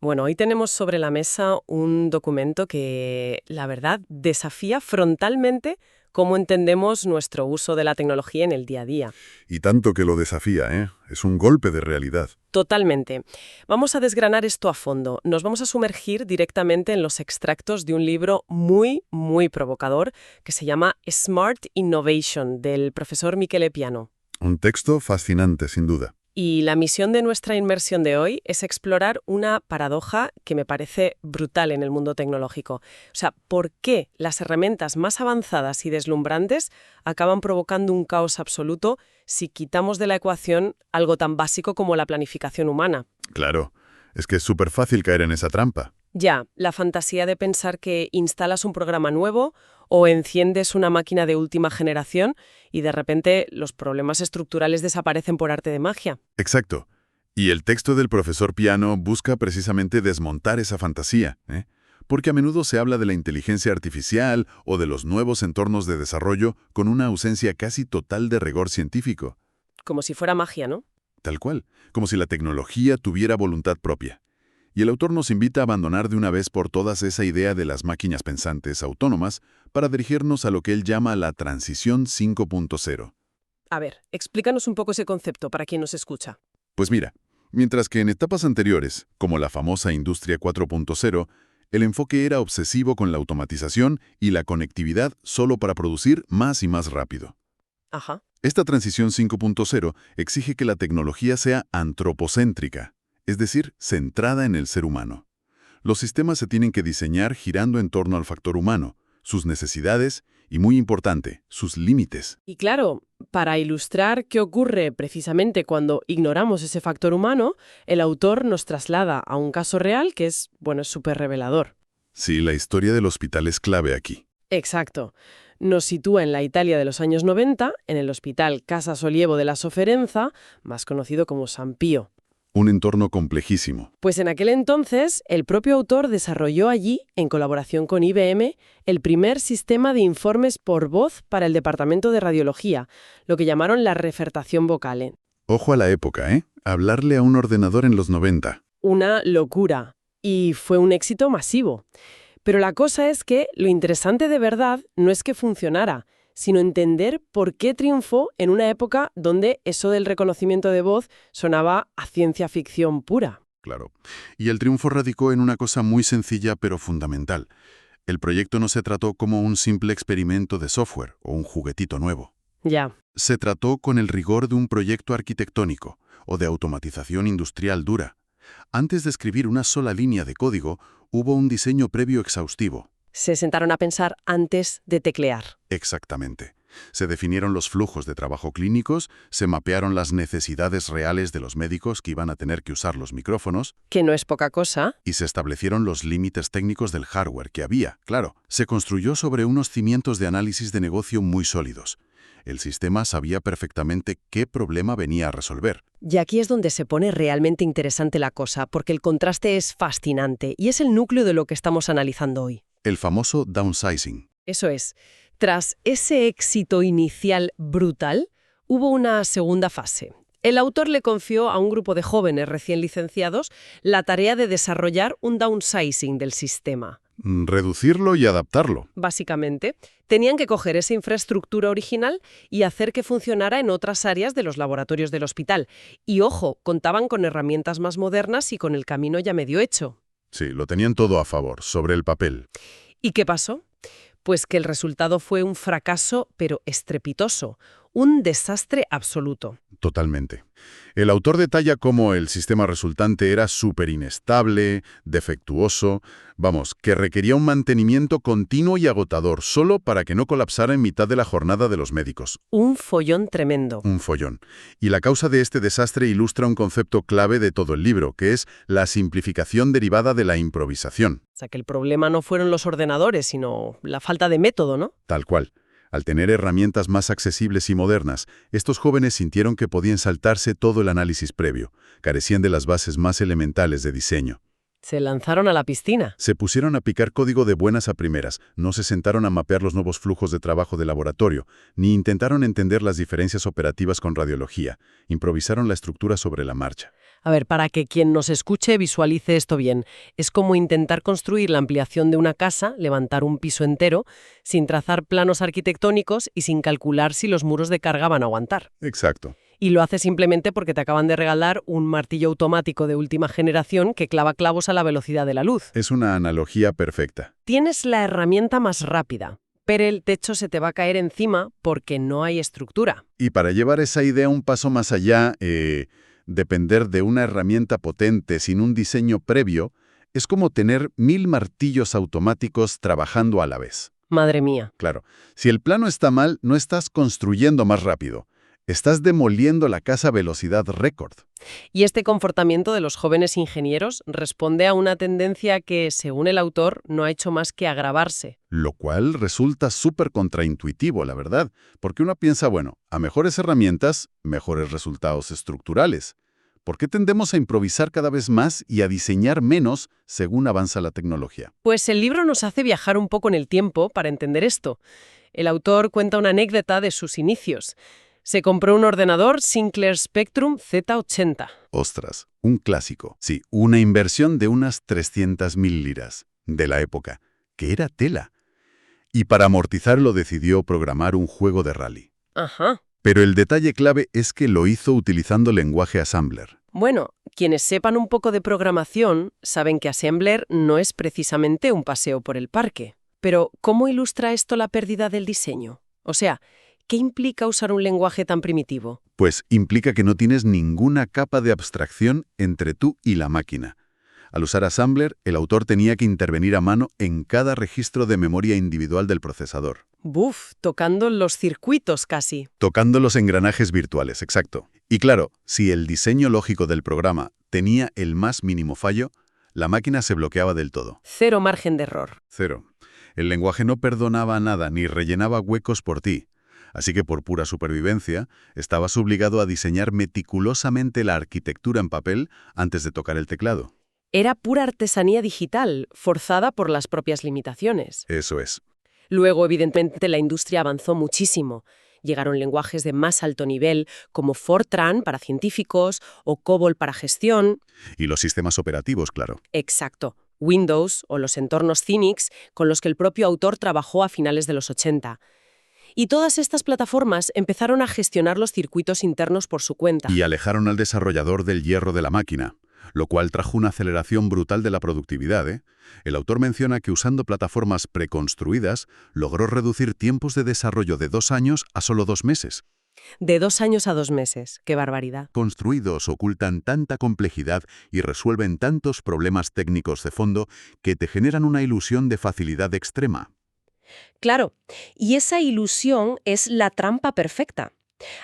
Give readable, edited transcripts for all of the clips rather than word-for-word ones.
Bueno, hoy tenemos sobre la mesa un documento que, la verdad, desafía frontalmente cómo entendemos nuestro uso de la tecnología en el día a día. Y tanto que lo desafía, ¿eh? Es un golpe de realidad. Totalmente. Vamos a desgranar esto a fondo. Nos vamos a sumergir directamente en los extractos de un libro muy, muy provocador que se llama Smart Innovation, del profesor Michele Piano. Un texto fascinante, sin duda. Y la misión de nuestra inmersión de hoy es explorar una paradoja que me parece brutal en el mundo tecnológico. O sea, ¿por qué las herramientas más avanzadas y deslumbrantes acaban provocando un caos absoluto si quitamos de la ecuación algo tan básico como la planificación humana? Claro, es que es súper fácil caer en esa trampa. Ya, la fantasía de pensar que instalas un programa nuevo o enciendes una máquina de última generación y de repente los problemas estructurales desaparecen por arte de magia. Exacto. Y el texto del profesor Piano busca precisamente desmontar esa fantasía, ¿eh? Porque a menudo se habla de la inteligencia artificial o de los nuevos entornos de desarrollo con una ausencia casi total de rigor científico. Como si fuera magia, ¿no? Tal cual, como si la tecnología tuviera voluntad propia. Y el autor nos invita a abandonar de una vez por todas esa idea de las máquinas pensantes autónomas para dirigirnos a lo que él llama la transición 5.0. A ver, explícanos un poco ese concepto para quien nos escucha. Pues mira, mientras que en etapas anteriores, como la famosa Industria 4.0, el enfoque era obsesivo con la automatización y la conectividad solo para producir más y más rápido. Ajá. Esta transición 5.0 exige que la tecnología sea antropocéntrica, es decir, centrada en el ser humano. Los sistemas se tienen que diseñar girando en torno al factor humano, sus necesidades y, muy importante, sus límites. Y claro, para ilustrar qué ocurre precisamente cuando ignoramos ese factor humano, el autor nos traslada a un caso real que es súper revelador. Sí, la historia del hospital es clave aquí. Exacto. Nos sitúa en la Italia de los años 90, en el hospital Casa Solievo de la Sofferenza, más conocido como San Pío. Un entorno complejísimo. Pues en aquel entonces, el propio autor desarrolló allí, en colaboración con IBM, el primer sistema de informes por voz para el departamento de radiología, lo que llamaron la refertación vocale. Ojo a la época, ¿eh? Hablarle a un ordenador en los 90. Una locura. Y fue un éxito masivo. Pero la cosa es que lo interesante de verdad no es que funcionara, sino entender por qué triunfó en una época donde eso del reconocimiento de voz sonaba a ciencia ficción pura. Claro. Y el triunfo radicó en una cosa muy sencilla pero fundamental. El proyecto no se trató como un simple experimento de software o un juguetito nuevo. Ya. Se trató con el rigor de un proyecto arquitectónico o de automatización industrial dura. Antes de escribir una sola línea de código, hubo un diseño previo exhaustivo. Se sentaron a pensar antes de teclear. Exactamente. Se definieron los flujos de trabajo clínicos, se mapearon las necesidades reales de los médicos que iban a tener que usar los micrófonos. Que no es poca cosa. Y se establecieron los límites técnicos del hardware que había, claro. Se construyó sobre unos cimientos de análisis de negocio muy sólidos. El sistema sabía perfectamente qué problema venía a resolver. Y aquí es donde se pone realmente interesante la cosa, porque el contraste es fascinante y es el núcleo de lo que estamos analizando hoy. El famoso downsizing. Eso es. Tras ese éxito inicial brutal, hubo una segunda fase. El autor le confió a un grupo de jóvenes recién licenciados la tarea de desarrollar un downsizing del sistema. Reducirlo y adaptarlo. Básicamente, tenían que coger esa infraestructura original y hacer que funcionara en otras áreas de los laboratorios del hospital. Y ojo, contaban con herramientas más modernas y con el camino ya medio hecho. Sí, lo tenían todo a favor, sobre el papel. ¿Y qué pasó? Pues que el resultado fue un fracaso, pero estrepitoso, un desastre absoluto. Totalmente. El autor detalla cómo el sistema resultante era súper inestable, defectuoso, que requería un mantenimiento continuo y agotador solo para que no colapsara en mitad de la jornada de los médicos. Un follón tremendo. Un follón. Y la causa de este desastre ilustra un concepto clave de todo el libro, que es la simplificación derivada de la improvisación. O sea, que el problema no fueron los ordenadores, sino la falta de método, ¿no? Tal cual. Al tener herramientas más accesibles y modernas, estos jóvenes sintieron que podían saltarse todo el análisis previo, carecían de las bases más elementales de diseño. Se lanzaron a la piscina. Se pusieron a picar código de buenas a primeras, no se sentaron a mapear los nuevos flujos de trabajo de laboratorio, ni intentaron entender las diferencias operativas con radiología, improvisaron la estructura sobre la marcha. A ver, para que quien nos escuche visualice esto bien, es como intentar construir la ampliación de una casa, levantar un piso entero, sin trazar planos arquitectónicos y sin calcular si los muros de carga van a aguantar. Exacto. Y lo haces simplemente porque te acaban de regalar un martillo automático de última generación que clava clavos a la velocidad de la luz. Es una analogía perfecta. Tienes la herramienta más rápida, pero el techo se te va a caer encima porque no hay estructura. Y para llevar esa idea un paso más allá, depender de una herramienta potente sin un diseño previo es como tener 1000 martillos automáticos trabajando a la vez. Madre mía. Claro, si el plano está mal, no estás construyendo más rápido. Estás demoliendo la casa a velocidad récord. Y este comportamiento de los jóvenes ingenieros responde a una tendencia que, según el autor, no ha hecho más que agravarse. Lo cual resulta súper contraintuitivo, la verdad, porque uno piensa, bueno, a mejores herramientas, mejores resultados estructurales. ¿Por qué tendemos a improvisar cada vez más y a diseñar menos según avanza la tecnología? Pues el libro nos hace viajar un poco en el tiempo para entender esto. El autor cuenta una anécdota de sus inicios. Se compró un ordenador Sinclair Spectrum Z80. Ostras, un clásico. Sí, una inversión de unas 300.000 liras, de la época, que era tela. Y para amortizarlo decidió programar un juego de rally. Ajá. Pero el detalle clave es que lo hizo utilizando lenguaje Assembler. Bueno, quienes sepan un poco de programación saben que Assembler no es precisamente un paseo por el parque. Pero, ¿cómo ilustra esto la pérdida del diseño? O sea, ¿qué implica usar un lenguaje tan primitivo? Pues implica que no tienes ninguna capa de abstracción entre tú y la máquina. Al usar Assembler, el autor tenía que intervenir a mano en cada registro de memoria individual del procesador. Buf, tocando los circuitos casi. Tocando los engranajes virtuales, exacto. Y claro, si el diseño lógico del programa tenía el más mínimo fallo, la máquina se bloqueaba del todo. Cero margen de error. Cero. El lenguaje no perdonaba nada ni rellenaba huecos por ti. Así que por pura supervivencia, estabas obligado a diseñar meticulosamente la arquitectura en papel antes de tocar el teclado. Era pura artesanía digital, forzada por las propias limitaciones. Eso es. Luego, evidentemente, la industria avanzó muchísimo. Llegaron lenguajes de más alto nivel, como Fortran para científicos o COBOL para gestión. Y los sistemas operativos, claro. Exacto. Windows o los entornos Linux, con los que el propio autor trabajó a finales de los 80. Y todas estas plataformas empezaron a gestionar los circuitos internos por su cuenta. Y alejaron al desarrollador del hierro de la máquina, lo cual trajo una aceleración brutal de la productividad, ¿eh? El autor menciona que usando plataformas preconstruidas, logró reducir tiempos de desarrollo de 2 años a solo 2 meses. De 2 años a 2 meses. ¡Qué barbaridad! Construidos ocultan tanta complejidad y resuelven tantos problemas técnicos de fondo que te generan una ilusión de facilidad extrema. Claro, y esa ilusión es la trampa perfecta.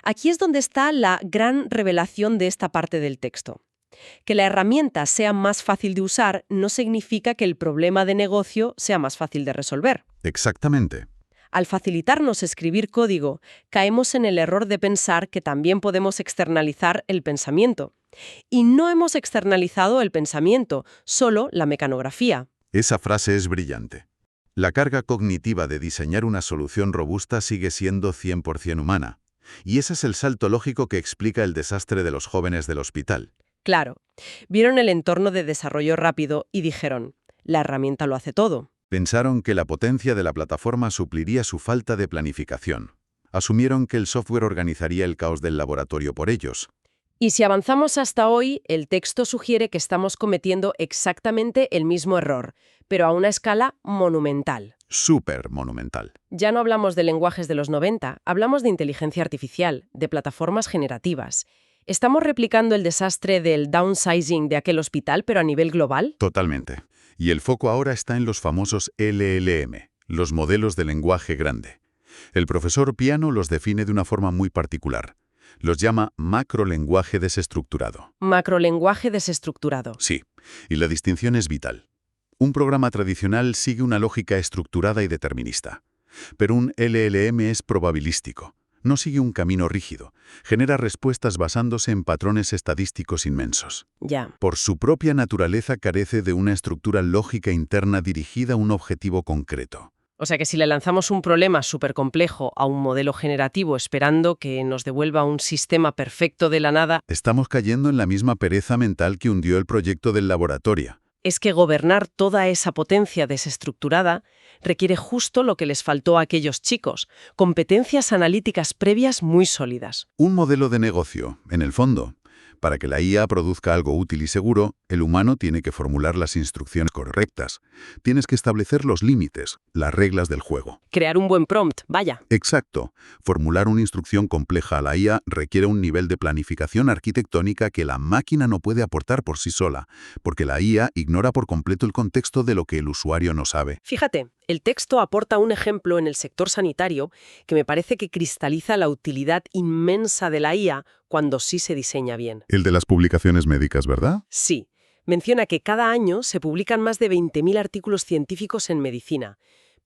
Aquí es donde está la gran revelación de esta parte del texto. Que la herramienta sea más fácil de usar no significa que el problema de negocio sea más fácil de resolver. Exactamente. Al facilitarnos escribir código, caemos en el error de pensar que también podemos externalizar el pensamiento. Y no hemos externalizado el pensamiento, solo la mecanografía. Esa frase es brillante. La carga cognitiva de diseñar una solución robusta sigue siendo 100% humana. Y ese es el salto lógico que explica el desastre de los jóvenes del hospital. Claro, vieron el entorno de desarrollo rápido y dijeron, la herramienta lo hace todo. Pensaron que la potencia de la plataforma supliría su falta de planificación. Asumieron que el software organizaría el caos del laboratorio por ellos. Y si avanzamos hasta hoy, el texto sugiere que estamos cometiendo exactamente el mismo error, pero a una escala monumental. Súper monumental. Ya no hablamos de lenguajes de los 90, hablamos de inteligencia artificial, de plataformas generativas. ¿Estamos replicando el desastre del downsizing de aquel hospital, pero a nivel global? Totalmente. Y el foco ahora está en los famosos LLM, los modelos de lenguaje grande. El profesor Piano los define de una forma muy particular. Los llama macrolenguaje desestructurado. Macrolenguaje desestructurado. Sí, y la distinción es vital. Un programa tradicional sigue una lógica estructurada y determinista, pero un LLM es probabilístico. No sigue un camino rígido, genera respuestas basándose en patrones estadísticos inmensos. Ya. Por su propia naturaleza carece de una estructura lógica interna dirigida a un objetivo concreto. O sea que si le lanzamos un problema súper complejo a un modelo generativo esperando que nos devuelva un sistema perfecto de la nada, Estamos cayendo en la misma pereza mental que hundió el proyecto del laboratorio. es que gobernar toda esa potencia desestructurada requiere justo lo que les faltó a aquellos chicos, competencias analíticas previas muy sólidas. Un modelo de negocio, en el fondo. Para que la IA produzca algo útil y seguro, el humano tiene que formular las instrucciones correctas. Tienes que establecer los límites, las reglas del juego. Crear un buen prompt, vaya. Exacto. Formular una instrucción compleja a la IA requiere un nivel de planificación arquitectónica que la máquina no puede aportar por sí sola, porque la IA ignora por completo el contexto de lo que el usuario no sabe. Fíjate, el texto aporta un ejemplo en el sector sanitario que me parece que cristaliza la utilidad inmensa de la IA cuando sí se diseña bien. El de las publicaciones médicas, ¿verdad? Sí, menciona que cada año se publican más de 20.000 artículos científicos en medicina,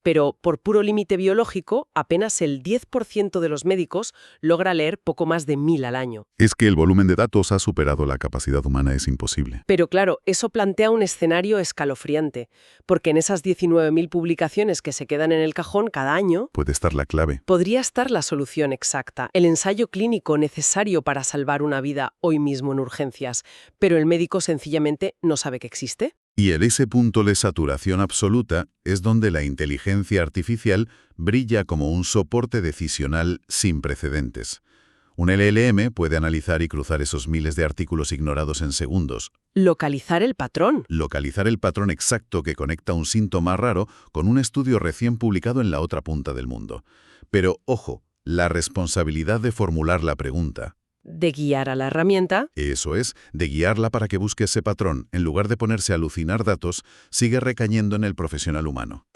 pero por puro límite biológico, apenas el 10% de los médicos logra leer poco más de 1.000 al año. Es que el volumen de datos ha superado la capacidad humana, es imposible. Pero claro, eso plantea un escenario escalofriante, porque en esas 19.000 publicaciones que se quedan en el cajón cada año, Puede estar la clave. podría estar la solución exacta, el ensayo clínico necesario para salvar una vida hoy mismo en urgencias, pero el médico sencillamente no sabe que existe. Y en ese punto de saturación absoluta es donde la inteligencia artificial brilla como un soporte decisional sin precedentes. Un LLM puede analizar y cruzar esos miles de artículos ignorados en segundos, Localizar el patrón. localizar el patrón exacto que conecta un síntoma raro con un estudio recién publicado en la otra punta del mundo. Pero, ojo, la responsabilidad de formular la pregunta, De guiar a la herramienta. eso es, de guiarla para que busque ese patrón, en lugar de ponerse a alucinar datos, sigue recayendo en el profesional humano.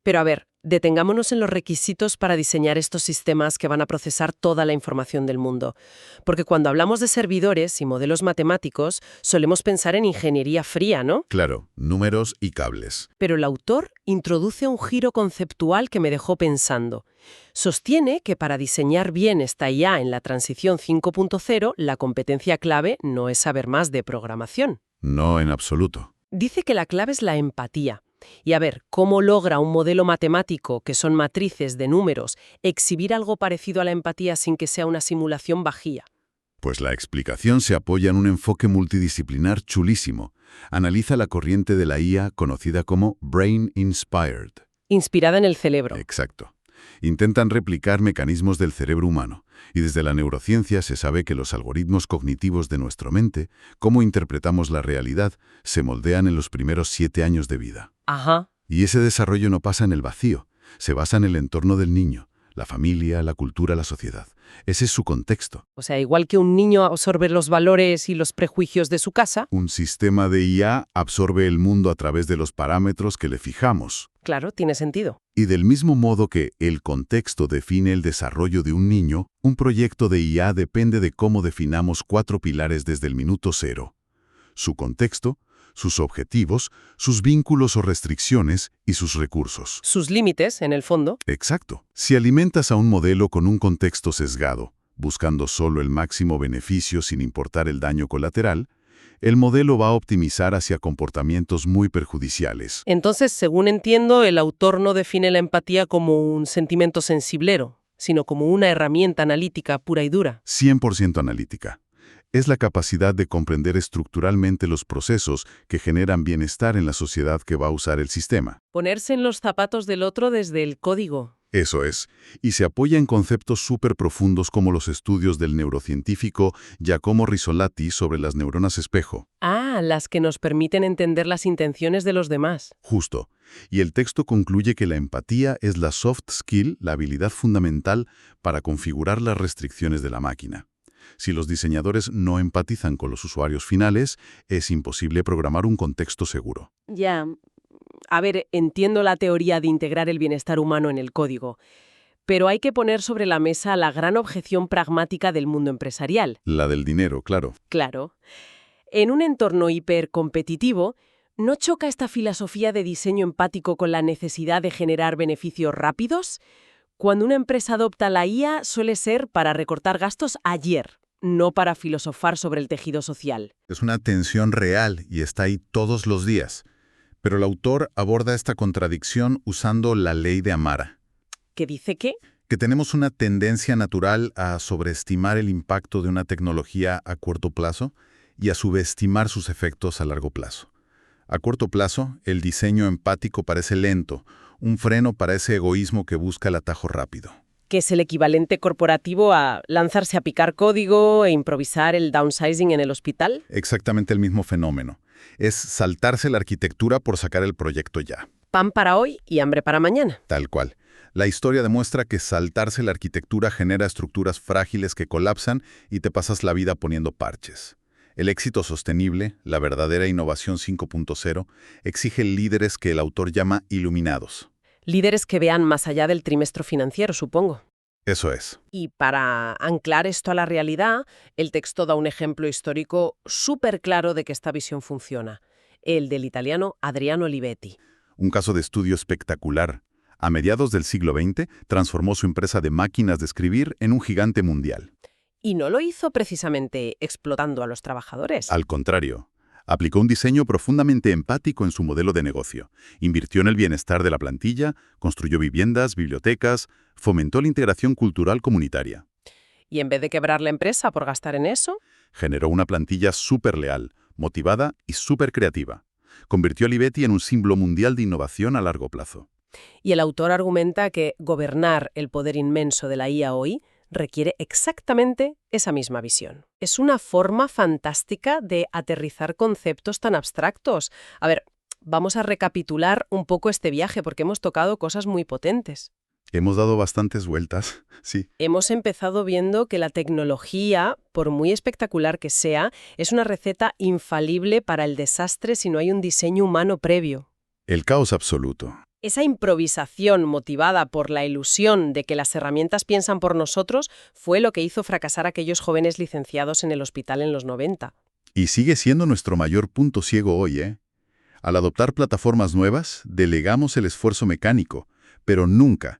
Pero a ver, detengámonos en los requisitos para diseñar estos sistemas que van a procesar toda la información del mundo. Porque cuando hablamos de servidores y modelos matemáticos, solemos pensar en ingeniería fría, ¿no? Claro, números y cables. Pero el autor introduce un giro conceptual que me dejó pensando. Sostiene que para diseñar bien esta IA en la transición 5.0, la competencia clave no es saber más de programación. No en absoluto. Dice que la clave es la empatía. Y a ver, ¿cómo logra un modelo matemático, que son matrices de números, exhibir algo parecido a la empatía sin que sea una simulación vacía? Pues la explicación se apoya en un enfoque multidisciplinar chulísimo. Analiza la corriente de la IA conocida como Brain Inspired. Inspirada en el cerebro. Exacto. Intentan replicar mecanismos del cerebro humano, y desde la neurociencia se sabe que los algoritmos cognitivos de nuestra mente, cómo interpretamos la realidad, se moldean en los primeros 7 años de vida. Ajá. Y ese desarrollo no pasa en el vacío, se basa en el entorno del niño, la familia, la cultura, la sociedad. Ese es su contexto. O sea, igual que un niño absorbe los valores y los prejuicios de su casa, Un sistema de IA absorbe el mundo a través de los parámetros que le fijamos. claro, tiene sentido. Y del mismo modo que el contexto define el desarrollo de un niño, un proyecto de IA depende de cómo definamos 4 pilares desde el minuto cero: su contexto, sus objetivos, sus vínculos o restricciones y sus recursos. Sus límites, en el fondo. Exacto. Si alimentas a un modelo con un contexto sesgado, buscando solo el máximo beneficio sin importar el daño colateral, el modelo va a optimizar hacia comportamientos muy perjudiciales. Entonces, según entiendo, el autor no define la empatía como un sentimiento sensiblero, sino como una herramienta analítica pura y dura. 100% analítica. Es la capacidad de comprender estructuralmente los procesos que generan bienestar en la sociedad que va a usar el sistema. Ponerse en los zapatos del otro desde el código. Eso es, y se apoya en conceptos súper profundos como los estudios del neurocientífico Giacomo Rizzolatti sobre las neuronas espejo. Ah, las que nos permiten entender las intenciones de los demás. Justo. Y el texto concluye que la empatía es la soft skill, la habilidad fundamental para configurar las restricciones de la máquina. Si los diseñadores no empatizan con los usuarios finales, es imposible programar un contexto seguro. Ya. A ver, entiendo la teoría de integrar el bienestar humano en el código, pero hay que poner sobre la mesa la gran objeción pragmática del mundo empresarial. La del dinero, claro. Claro. En un entorno hipercompetitivo, ¿no choca esta filosofía de diseño empático con la necesidad de generar beneficios rápidos? Cuando una empresa adopta la IA, suele ser para recortar gastos ayer, no para filosofar sobre el tejido social. Es una tensión real y está ahí todos los días. Pero el autor aborda esta contradicción usando la ley de Amara, ¿Qué dice qué? que tenemos una tendencia natural a sobreestimar el impacto de una tecnología a corto plazo y a subestimar sus efectos a largo plazo. A corto plazo, el diseño empático parece lento, un freno para ese egoísmo que busca el atajo rápido. Que es el equivalente corporativo a lanzarse a picar código e improvisar el downsizing en el hospital. Exactamente el mismo fenómeno. Es saltarse la arquitectura por sacar el proyecto ya. Pan para hoy y hambre para mañana. Tal cual. La historia demuestra que saltarse la arquitectura genera estructuras frágiles que colapsan y te pasas la vida poniendo parches. El éxito sostenible, la verdadera innovación 5.0, exige líderes que el autor llama iluminados. Líderes que vean más allá del trimestre financiero, supongo. Eso es. Y para anclar esto a la realidad, el texto da un ejemplo histórico súper claro de que esta visión funciona. El del italiano Adriano Olivetti. Un caso de estudio espectacular. A mediados del siglo XX, transformó su empresa de máquinas de escribir en un gigante mundial. Y no lo hizo precisamente explotando a los trabajadores. Al contrario, aplicó un diseño profundamente empático en su modelo de negocio. Invirtió en el bienestar de la plantilla, construyó viviendas, bibliotecas, fomentó la integración cultural comunitaria. Y en vez de quebrar la empresa por gastar en eso, Generó una plantilla súper leal, motivada y súper creativa. Convirtió a Olivetti en un símbolo mundial de innovación a largo plazo. y el autor argumenta que gobernar el poder inmenso de la IA hoy requiere exactamente esa misma visión. Es una forma fantástica de aterrizar conceptos tan abstractos. A ver, vamos a recapitular un poco este viaje porque hemos tocado cosas muy potentes. Hemos dado bastantes vueltas, sí. Hemos empezado viendo que la tecnología, por muy espectacular que sea, es una receta infalible para el desastre si no hay un diseño humano previo. El caos absoluto. Esa improvisación motivada por la ilusión de que las herramientas piensan por nosotros fue lo que hizo fracasar a aquellos jóvenes licenciados en el hospital en los 90. Y sigue siendo nuestro mayor punto ciego hoy, ¿eh? Al adoptar plataformas nuevas, delegamos el esfuerzo mecánico, pero nunca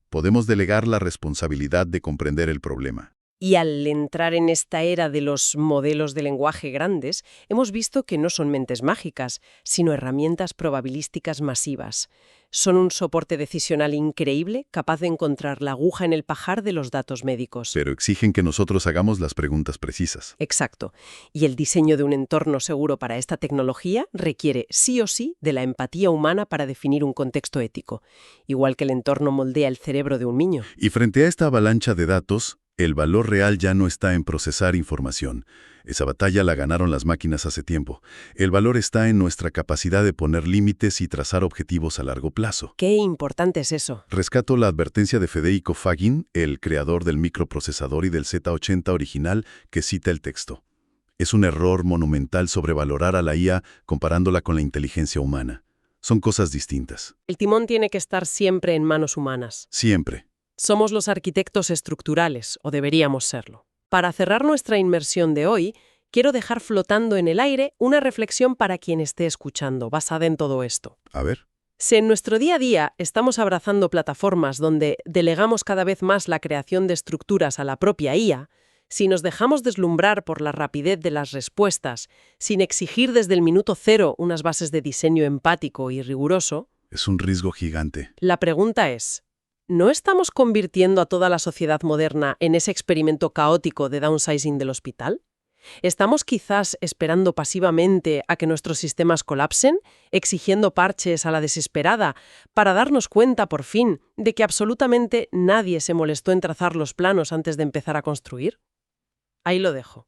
podemos delegar la responsabilidad de comprender el problema. Y al entrar en esta era de los modelos de lenguaje grandes, hemos visto que no son mentes mágicas, sino herramientas probabilísticas masivas. Son un soporte decisional increíble, capaz de encontrar la aguja en el pajar de los datos médicos. Pero exigen que nosotros hagamos las preguntas precisas. Exacto. Y el diseño de un entorno seguro para esta tecnología requiere sí o sí de la empatía humana para definir un contexto ético, igual que el entorno moldea el cerebro de un niño. Y frente a esta avalancha de datos, el valor real ya no está en procesar información. Esa batalla la ganaron las máquinas hace tiempo. El valor está en nuestra capacidad de poner límites y trazar objetivos a largo plazo. Qué importante es eso. Rescato la advertencia de Federico Fagin, el creador del microprocesador y del Z80 original, que cita el texto. Es un error monumental sobrevalorar a la IA comparándola con la inteligencia humana. Son cosas distintas. El timón tiene que estar siempre en manos humanas. Siempre. Somos los arquitectos estructurales, o deberíamos serlo. Para cerrar nuestra inmersión de hoy, quiero dejar flotando en el aire una reflexión para quien esté escuchando, basada en todo esto. A ver. Si en nuestro día a día estamos abrazando plataformas donde delegamos cada vez más la creación de estructuras a la propia IA, si nos dejamos deslumbrar por la rapidez de las respuestas, sin exigir desde el minuto cero unas bases de diseño empático y riguroso, Es un riesgo gigante. la pregunta es, ¿no estamos convirtiendo a toda la sociedad moderna en ese experimento caótico de downsizing del hospital? ¿Estamos quizás esperando pasivamente a que nuestros sistemas colapsen, exigiendo parches a la desesperada, para darnos cuenta, por fin, de que absolutamente nadie se molestó en trazar los planos antes de empezar a construir? Ahí lo dejo.